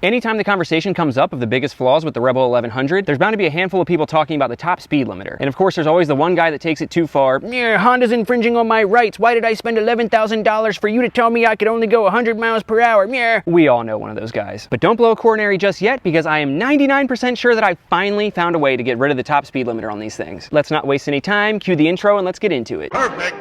Anytime the conversation comes up of the biggest flaws with the Rebel 1100, there's bound to be a handful of people talking about the top speed limiter. And of course, there's always the one guy that takes it too far. Honda's infringing on my rights. Why did I spend $11,000 for you to tell me I could only go 100 miles per hour? We all know one of those guys. But don't blow a coronary just yet, because I am 99% sure that I finally found a way to get rid of the top speed limiter on these things. Let's not waste any time, cue the intro, and let's get into it. Perfect.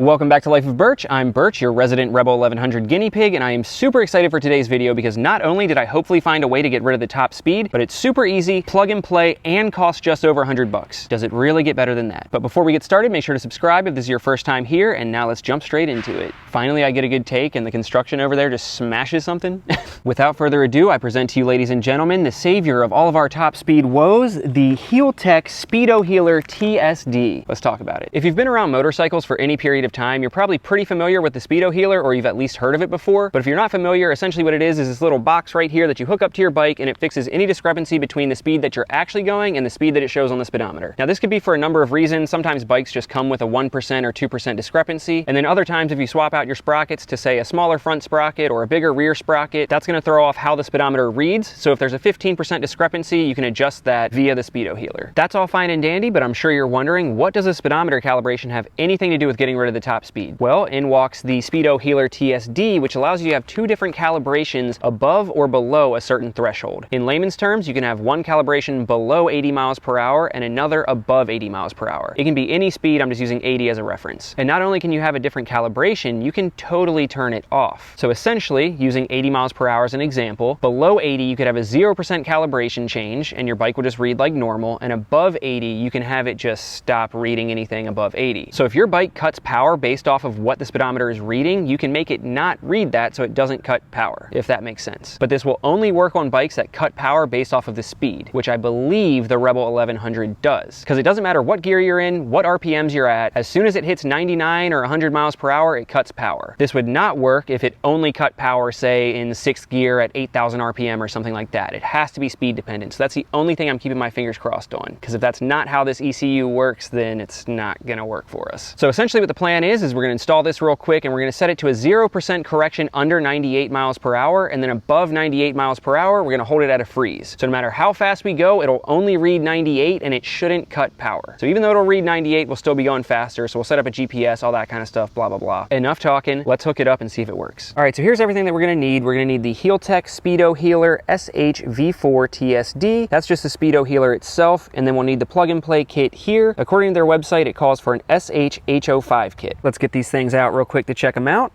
Welcome back to Life of Birch. I'm Birch, your resident Rebel 1100 guinea pig, and I am super excited for today's video because not only did I hopefully find a way to get rid of the top speed, but it's super easy, plug and play, and costs just over 100 bucks. Does it really get better than that? But before we get started, make sure to subscribe if this is your first time here, and now let's jump straight into it. Finally, I get a good take and the construction over there just smashes something. Without further ado, I present to you, ladies and gentlemen, the savior of all of our top speed woes, the HealTech SpeedoHealer TSD. Let's talk about it. If you've been around motorcycles for any period of time, you're probably pretty familiar with the SpeedoHealer, or you've at least heard of it before. But if you're not familiar, essentially what it is this little box right here that you hook up to your bike, and it fixes any discrepancy between the speed that you're actually going and the speed that it shows on the speedometer. Now, this could be for a number of reasons. Sometimes bikes just come with a 1% or 2% discrepancy, and then other times if you swap out your sprockets to, say, a smaller front sprocket or a bigger rear sprocket, that's going to throw off how the speedometer reads. So if there's a 15% discrepancy, you can adjust that via the SpeedoHealer. That's all fine and dandy, but I'm sure you're wondering, what does a speedometer calibration have anything to do with getting rid of the top speed? Well, in walks the SpeedoHealer TSD, which allows you to have two different calibrations above or below a certain threshold. In layman's terms, you can have one calibration below 80 miles per hour and another above 80 miles per hour. It can be any speed, I'm just using 80 as a reference. And not only can you have a different calibration, you can totally turn it off. So essentially, using 80 miles per hour as an example, below 80 you could have a 0% calibration change and your bike will just read like normal, and above 80 you can have it just stop reading anything above 80. So if your bike cuts power based off of what the speedometer is reading, you can make it not read that so it doesn't cut power, if that makes sense. But this will only work on bikes that cut power based off of the speed, which I believe the Rebel 1100 does. Because it doesn't matter what gear you're in, what RPMs you're at, as soon as it hits 99 or 100 miles per hour, it cuts power. This would not work if it only cut power, say, in 6th gear at 8,000 RPM or something like that. It has to be speed dependent. So that's the only thing I'm keeping my fingers crossed on. Because if that's not how this ECU works, then it's not gonna work for us. So essentially what the plan is we're gonna install this real quick, and we're going to set it to a 0% correction under 98 miles per hour, and then above 98 miles per hour, we're going to hold it at a freeze. So no matter how fast we go, it'll only read 98 and it shouldn't cut power. So even though it'll read 98, we'll still be going faster. So we'll set up a GPS, all that kind of stuff, blah, blah, blah. Enough talking. Let's hook it up and see if it works. All right, so here's everything that we're going to need. We're going to need the HealTech SpeedoHealer SHV4 TSD. That's just the SpeedoHealer itself. And then we'll need the plug and play kit here. According to their website, it calls for an SHHO5 kit. Let's get these things out real quick to check them out.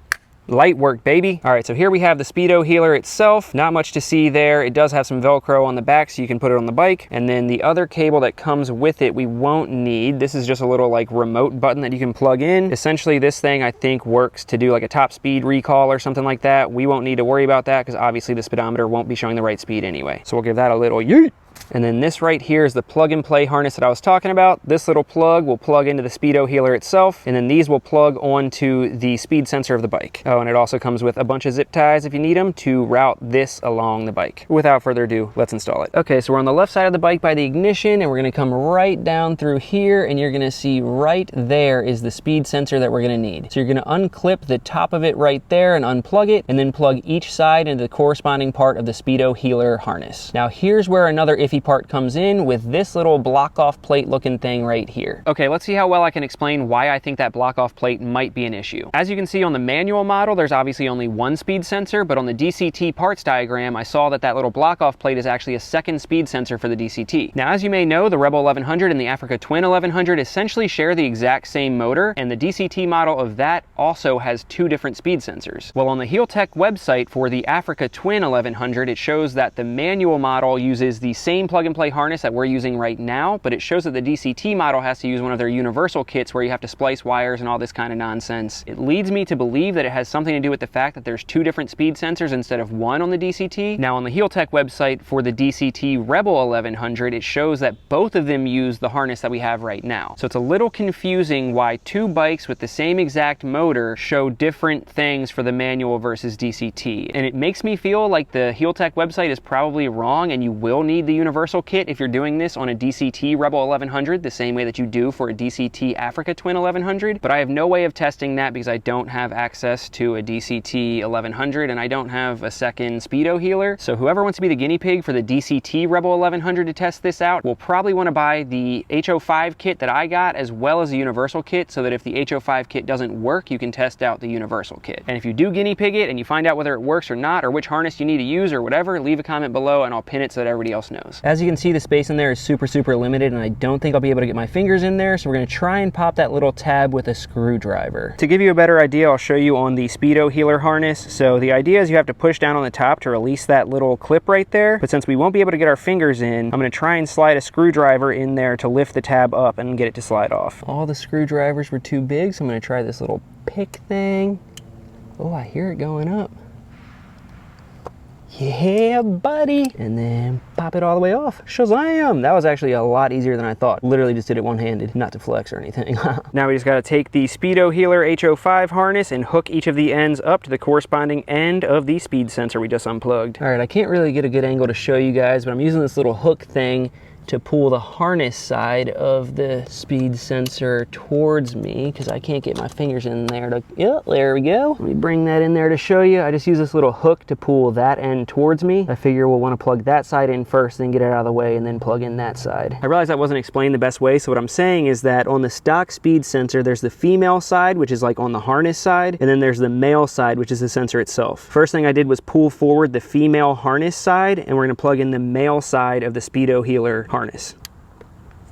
Light work, baby. All right, so here we have the SpeedoHealer itself. Not much to see there. It does have some Velcro on the back so you can put it on the bike. And then the other cable that comes with it, we won't need. This is just a little like remote button that you can plug in. Essentially, this thing I think works to do like a top speed recall or something like that. We won't need to worry about that because obviously the speedometer won't be showing the right speed anyway. So we'll give that a little yeet. And then this right here is the plug and play harness that I was talking about. This little plug will plug into the SpeedoHealer itself, and then these will plug onto the speed sensor of the bike. Oh, and it also comes with a bunch of zip ties if you need them to route this along the bike. Without further ado, let's install it. Okay, so we're on the left side of the bike by the ignition, and we're gonna come right down through here, and you're gonna see right there is the speed sensor that we're gonna need. So you're gonna unclip the top of it right there and unplug it, and then plug each side into the corresponding part of the SpeedoHealer harness. Now here's where another iffy part comes in with this little block off plate looking thing right here. Okay, let's see how well I can explain why I think that block off plate might be an issue. As you can see on the manual model, there's obviously only one speed sensor, but on the DCT parts diagram, I saw that that little block off plate is actually a second speed sensor for the DCT. Now, as you may know, the Rebel 1100 and the Africa Twin 1100 essentially share the exact same motor, and the DCT model of that also has two different speed sensors. Well, on the HealTech website for the Africa Twin 1100, it shows that the manual model uses the same plug and play harness that we're using right now, but it shows that the DCT model has to use one of their universal kits where you have to splice wires and all this kind of nonsense. It leads me to believe that it has something to do with the fact that there's two different speed sensors instead of one on the DCT. Now on the HealTech website for the DCT Rebel 1100, it shows that both of them use the harness that we have right now. So it's a little confusing why two bikes with the same exact motor show different things for the manual versus DCT. And it makes me feel like the HealTech website is probably wrong and you will need the universal kit if you're doing this on a DCT Rebel 1100, the same way that you do for a DCT Africa Twin 1100, but I have no way of testing that because I don't have access to a DCT 1100 and I don't have a second SpeedoHealer. So whoever wants to be the guinea pig for the DCT Rebel 1100 to test this out will probably want to buy the HO5 kit that I got as well as the universal kit, so that if the HO5 kit doesn't work, you can test out the universal kit. And if you do guinea pig it and you find out whether it works or not, or which harness you need to use or whatever, leave a comment below and I'll pin it so that everybody else knows. As you can see, the space in there is super limited and I don't think I'll be able to get my fingers in there, so we're going to try and pop that little tab with a screwdriver. To give you a better idea, I'll show you on the SpeedoHealer harness. So the idea is you have to push down on the top to release that little clip right there, but since we won't be able to get our fingers in, I'm going to try and slide a screwdriver in there to lift the tab up and get it to slide off. All the screwdrivers were too big, so I'm going to try this little pick thing. Oh, I hear it going up. Yeah, buddy. And then pop it all the way off. Shazam! That was actually a lot easier than I thought. Literally just did it one-handed, not to flex or anything. Now we just got to take the SpeedoHealer HO5 harness and hook each of the ends up to the corresponding end of the speed sensor we just unplugged. All right, I can't really get a good angle to show you guys, but I'm using this little hook thing to pull the harness side of the speed sensor towards me because I can't get my fingers in there to, yeah, there we go. Let me bring that in there to show you. I just use this little hook to pull that end towards me. I figure we'll want to plug that side in first, then get it out of the way, and then plug in that side. I realized that wasn't explained the best way, so what I'm saying is that on the stock speed sensor, there's the female side, which is like on the harness side, and then there's the male side, which is the sensor itself. First thing I did was pull forward the female harness side, and we're going to plug in the male side of the SpeedoHealer harness.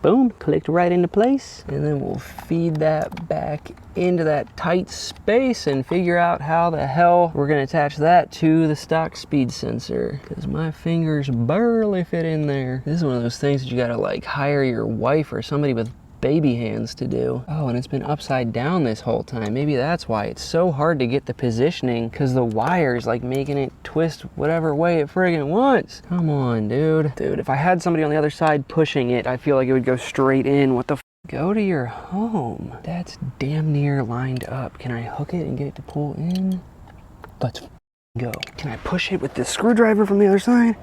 Boom, clicked right into place, and then we'll feed that back into that tight space and figure out how the hell we're going to attach that to the stock speed sensor, because my fingers barely fit in there. This is one of those things that you gotta like hire your wife or somebody with baby hands to do. Oh, and it's been upside down this whole time. Maybe that's why it's so hard to get the positioning, because the wire's like making it twist whatever way it friggin' wants. Come on, dude. Dude, if I had somebody on the other side pushing it, I feel like it would go straight in. What the f? Go to your home. That's damn near lined up. Can I hook it and get it to pull in? Let's go. Can I push it with this screwdriver from the other side?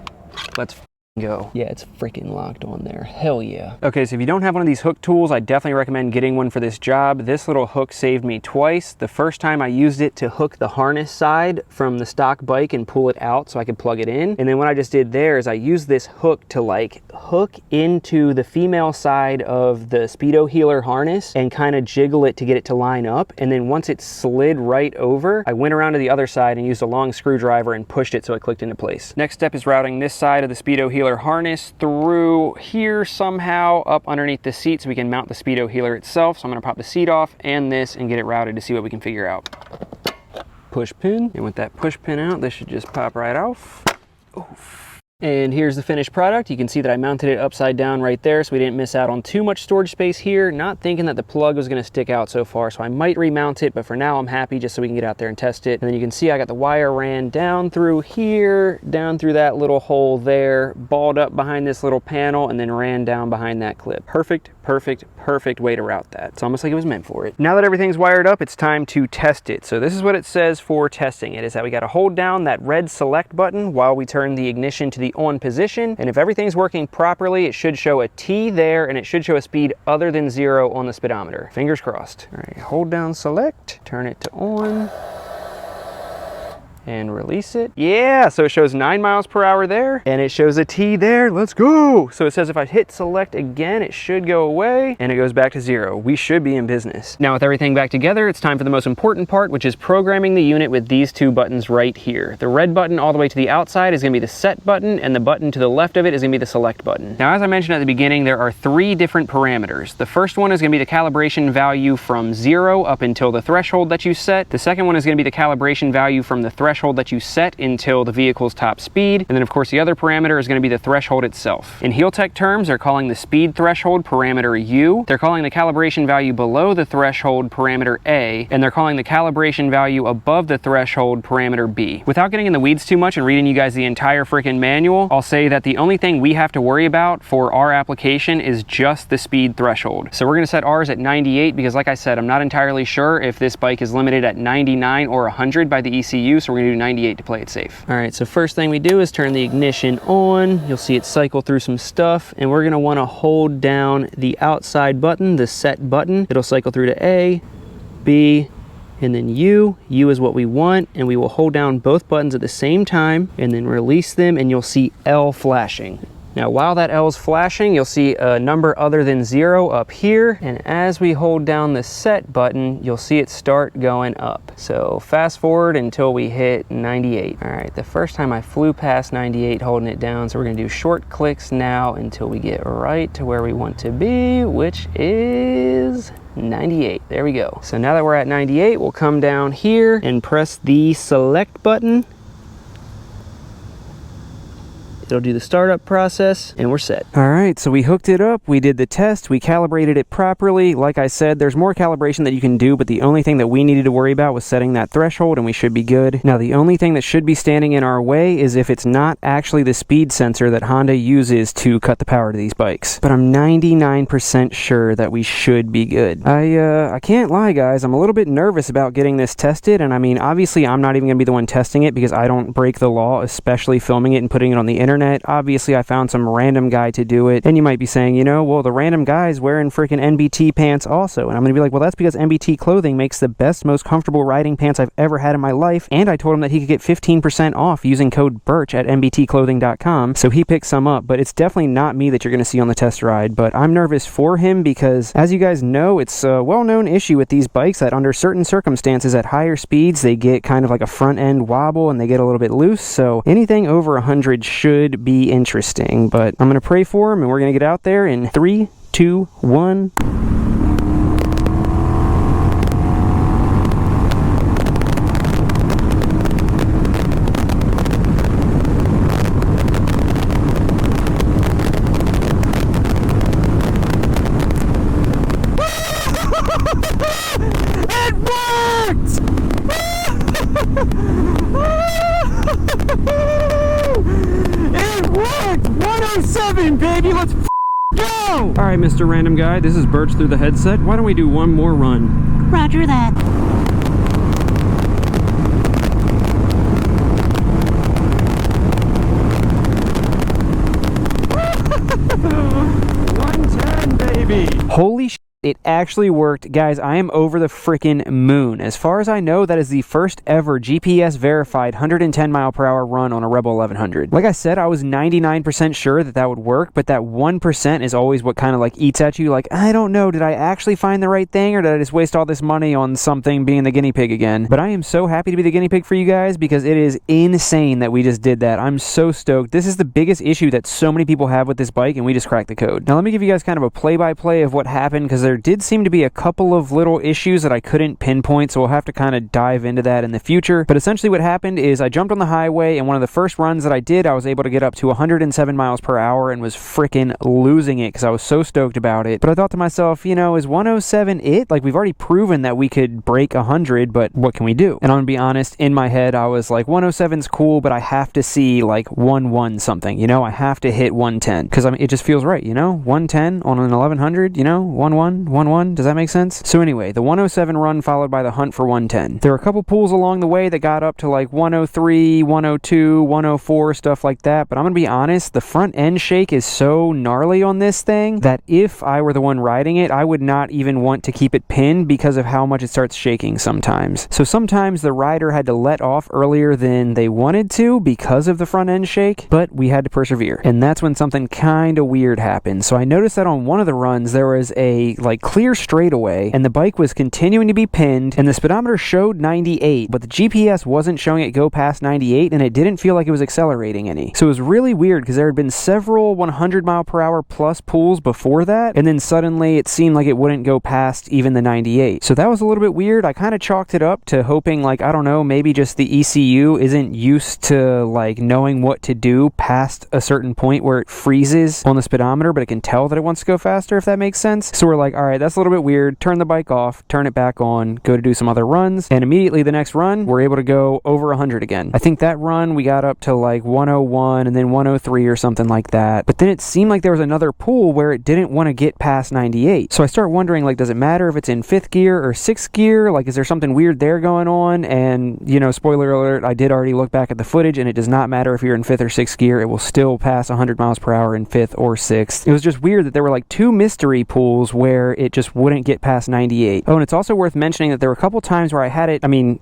Let's go. Yeah, it's freaking locked on there. Hell yeah. Okay, so if you don't have one of these hook tools, I definitely recommend getting one for this job. This little hook saved me twice. The first time I used it to hook the harness side from the stock bike and pull it out so I could plug it in. And then what I just did there is I used this hook to like hook into the female side of the SpeedoHealer harness and kind of jiggle it to get it to line up. And then once it slid right over, I went around to the other side and used a long screwdriver and pushed it so it clicked into place. Next step is routing this side of the SpeedoHealer harness through here somehow up underneath the seat so we can mount the SpeedoHealer itself. So I'm going to pop the seat off and this and get it routed to see what we can figure out. Push pin, and with that push pin out, this should just pop right off. Oof. And here's the finished product. You can see that I mounted it upside down right there so we didn't miss out on too much storage space here, not thinking that the plug was going to stick out so far, so I might remount it, but for now I'm happy just so we can get out there and test it. And then you can see I got the wire ran down through here, down through that little hole there, balled up behind this little panel, and then ran down behind that clip. Perfect way to route that. It's almost like it was meant for it. Now that everything's wired up, it's time to test it. So this is what it says for testing it, is that we got to hold down that red select button while we turn the ignition to the on position, and if everything's working properly, it should show a T there, and it should show a speed other than 0 on the speedometer. Fingers crossed. All right, hold down select, turn it to on, and release it. Yeah, so it shows 9 miles per hour there, and it shows a T there. Let's go. So it says if I hit select again, it should go away, and it goes back to 0. We should be in business. Now with everything back together, it's time for the most important part, which is programming the unit with these two buttons right here. The red button all the way to the outside is gonna be the set button, and the button to the left of it is gonna be the select button. Now, as I mentioned at the beginning, there are 3 different parameters. The first one is gonna be the calibration value from 0 up until the threshold that you set. The second one is gonna be the calibration value from the threshold that you set until the vehicle's top speed. And then of course the other parameter is going to be the threshold itself. In HealTech terms, they're calling the speed threshold parameter U, they're calling the calibration value below the threshold parameter A, and they're calling the calibration value above the threshold parameter B. Without getting in the weeds too much and reading you guys the entire freaking manual, I'll say that the only thing we have to worry about for our application is just the speed threshold. So we're going to set ours at 98 because, like I said, I'm not entirely sure if this bike is limited at 99 or 100 by the ECU, so we're we're gonna do 98 to play it safe. All right, so first thing we do is turn the ignition on. You'll see it cycle through some stuff, and we're gonna wanna hold down the outside button, the set button. It'll cycle through to A, B, and then U. U is what we want, and we will hold down both buttons at the same time and then release them, and you'll see L flashing. Now, while that L is flashing, you'll see a number other than 0 up here, and as we hold down the set button, you'll see it start going up. So fast forward until we hit 98. All right, the first time I flew past 98 holding it down, so we're gonna do short clicks now until we get right to where we want to be, which is 98. There we go. So now that we're at 98, we'll come down here and press the select button. It'll do the startup process, and we're set. All right, so we hooked it up, we did the test, we calibrated it properly. Like I said, there's more calibration that you can do, but the only thing that we needed to worry about was setting that threshold, and we should be good. Now, the only thing that should be standing in our way is if it's not actually the speed sensor that Honda uses to cut the power to these bikes. But I'm 99% sure that we should be good. I can't lie, guys, I'm a little bit nervous about getting this tested, and I mean, obviously, I'm not even gonna be the one testing it because I don't break the law, especially filming it and putting it on the internet. Obviously, I found some random guy to do it. And you might be saying, you know, well, the random guy's wearing freaking NBT pants also. And I'm going to be like, well, that's because NBT clothing makes the best, most comfortable riding pants I've ever had in my life. And I told him that he could get 15% off using code BURCH at nbtclothing.com. So he picked some up. But it's definitely not me that you're going to see on the test ride. But I'm nervous for him because, as you guys know, it's a well-known issue with these bikes that under certain circumstances at higher speeds, they get kind of like a front end wobble and they get a little bit loose. So anything over 100 should be interesting, but I'm gonna pray for him and we're gonna get out there in 3, 2, 1. It worked! 107, baby, let's go! All right, Mr. Random Guy, this is Birch through the headset. Why don't we do one more run? Roger that. Holy shit. It actually worked. Guys, I am over the frickin' moon. As far as I know, that is the first ever GPS verified 110 mile per hour run on a Rebel 1100. Like I said, I was 99% sure that that would work, but that 1% is always what kind of like eats at you. Like, I don't know, did I actually find the right thing or did I just waste all this money on something being the guinea pig again? But I am so happy to be the guinea pig for you guys because it is insane that we just did that. I'm so stoked. This is the biggest issue that so many people have with this bike and we just cracked the code. Now let me give you guys kind of a play-by-play of what happened because there did seem to be a couple of little issues that I couldn't pinpoint, so we'll have to kind of dive into that in the future. But essentially what happened is I jumped on the highway, and one of the first runs that I did, I was able to get up to 107 miles per hour and was freaking losing it because I was so stoked about it. But I thought to myself, you know, is 107 it? Like, we've already proven that we could break 100, but what can we do? And I'm gonna be honest, in my head, I was like, 107's cool, but I have to see like 1-1 something, you know? I have to hit 110 because I mean, it just feels right, you know? 110 on an 1100, you know? 1-1, 1-1. Does that make sense? So anyway, the 107 run followed by the hunt for 110. There were a couple pools along the way that got up to like 103, 102, 104, stuff like that. But I'm gonna be honest, the front end shake is so gnarly on this thing that if I were the one riding it, I would not even want to keep it pinned because of how much it starts shaking sometimes. So sometimes the rider had to let off earlier than they wanted to because of the front end shake, but we had to persevere. And that's when something kind of weird happened. So I noticed that on one of the runs, there was a like clear straightaway and the bike was continuing to be pinned and the speedometer showed 98, but the GPS wasn't showing it go past 98 and it didn't feel like it was accelerating any. So it was really weird because there had been several 100 mile per hour plus pools before that, and then suddenly it seemed like it wouldn't go past even the 98. So that was a little bit weird. I kind of chalked it up to hoping, like, I don't know, maybe just the ECU isn't used to like knowing what to do past a certain point where it freezes on the speedometer, but it can tell that it wants to go faster, if that makes sense. So we're like, all right, that's a little bit weird. Turn the bike off, turn it back on, go to do some other runs, and immediately the next run, we're able to go over 100 again. I think that run, we got up to like 101 and then 103 or something like that. But then it seemed like there was another pool where it didn't want to get past 98. So I start wondering, like, does it matter if it's in 5th gear or 6th gear? Like, is there something weird there going on? And, you know, spoiler alert, I did already look back at the footage, and it does not matter if you're in 5th or 6th gear. It will still pass 100 miles per hour in 5th or 6th. It was just weird that there were like 2 mystery pools where it just wouldn't get past 98. Oh, and it's also worth mentioning that there were a couple times where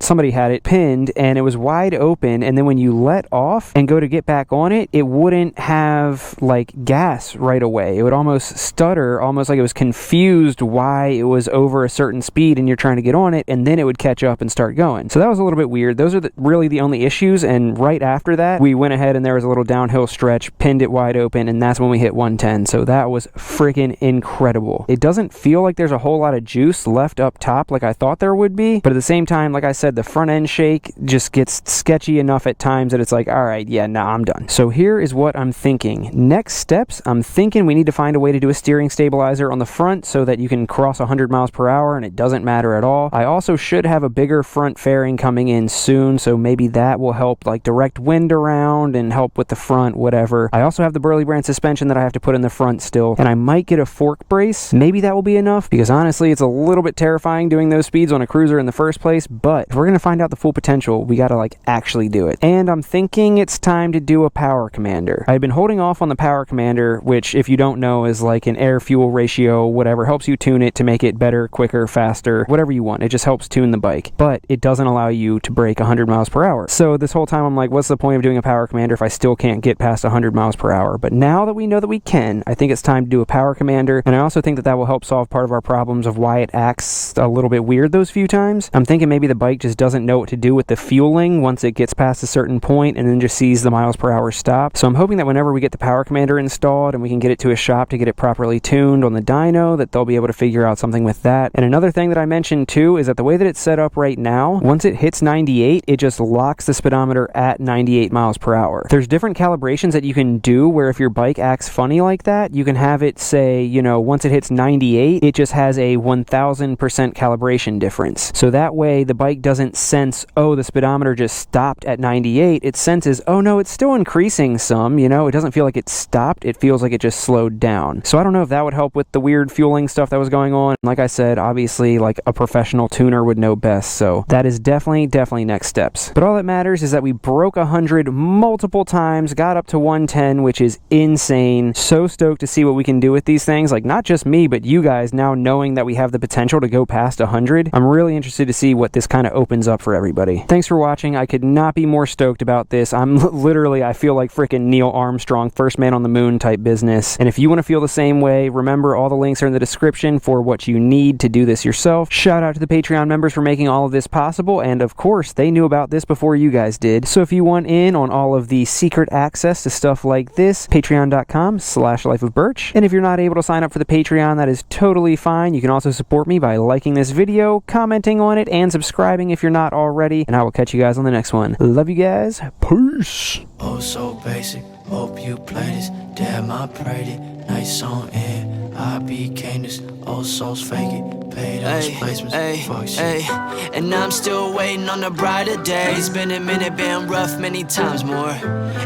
somebody had it pinned and it was wide open, and then when you let off and go to get back on it, it wouldn't have like gas right away. It would almost stutter, almost like it was confused why it was over a certain speed and you're trying to get on it, and then it would catch up and start going. So that was a little bit weird. Those are really the only issues, and right after that, we went ahead and there was a little downhill stretch, pinned it wide open, and that's when we hit 110. So that was freaking incredible. It doesn't feel like there's a whole lot of juice left up top like I thought there would be, but at the same time, like I said, the front end shake just gets sketchy enough at times that it's like, all right, yeah, nah, I'm done. So here is what I'm thinking. Next steps, I'm thinking we need to find a way to do a steering stabilizer on the front so that you can cross 100 miles per hour and it doesn't matter at all. I also should have a bigger front fairing coming in soon, so maybe that will help like direct wind around and help with the front, whatever. I also have the Burley brand suspension that I have to put in the front still, and I might get a fork brace. Maybe that will be enough, because honestly, it's a little bit terrifying doing those speeds on a cruiser in the first place, but if we're going to find out the full potential, we got to like actually do it. And I'm thinking it's time to do a power commander. I've been holding off on the power commander, which if you don't know is like an air fuel ratio, whatever, helps you tune it to make it better, quicker, faster, whatever you want. It just helps tune the bike, but it doesn't allow you to break 100 miles per hour. So this whole time I'm like, what's the point of doing a power commander if I still can't get past 100 miles per hour? But now that we know that we can, I think it's time to do a power commander, and I also think that that will help solve part of our problems of why it acts a little bit weird those few times. I'm thinking maybe the bike just doesn't know what to do with the fueling once it gets past a certain point and then just sees the miles per hour stop. So I'm hoping that whenever we get the power commander installed and we can get it to a shop to get it properly tuned on the dyno, that they'll be able to figure out something with that. And another thing that I mentioned too is that the way that it's set up right now, once it hits 98, it just locks the speedometer at 98 miles per hour. There's different calibrations that you can do where if your bike acts funny like that, you can have it say, you know, once it hits 98, it just has a 1000% calibration difference. So that way the bike doesn't sense, oh, the speedometer just stopped at 98. It senses, oh no, it's still increasing some, you know, it doesn't feel like it stopped. It feels like it just slowed down. So I don't know if that would help with the weird fueling stuff that was going on. Like I said, obviously like a professional tuner would know best. So that is definitely next steps. But all that matters is that we broke 100 multiple times, got up to 110, which is insane. So stoked to see what we can do with these things. Like not just me, but you guys now knowing that we have the potential to go past 100. I'm really interested to see what this kind of opens up for everybody. Thanks for watching. I could not be more stoked about this. I'm literally, I feel like freaking Neil Armstrong, first man on the moon type business. And if you want to feel the same way, remember all the links are in the description for what you need to do this yourself. Shout out to the Patreon members for making all of this possible. And of course, they knew about this before you guys did. So if you want in on all of the secret access to stuff like this, patreon.com/lifeofburch. And if you're not able to sign up for the Patreon, that is totally fine. You can also support me by liking this video, commenting on it, and subscribing if you're not already. And I will catch you guys on the next one. Love you guys. Peace. Oh, so basic. Hope you play this. Damn, I prayed it. Nice song, and I became this. Oh, souls fake it. Paid those placements. Fuck shit. And I'm still waiting on the brighter days. Been a minute, been rough many times more.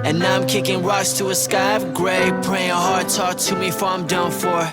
And I'm kicking rocks to a sky of gray. Praying hard, talk to me before I'm done for.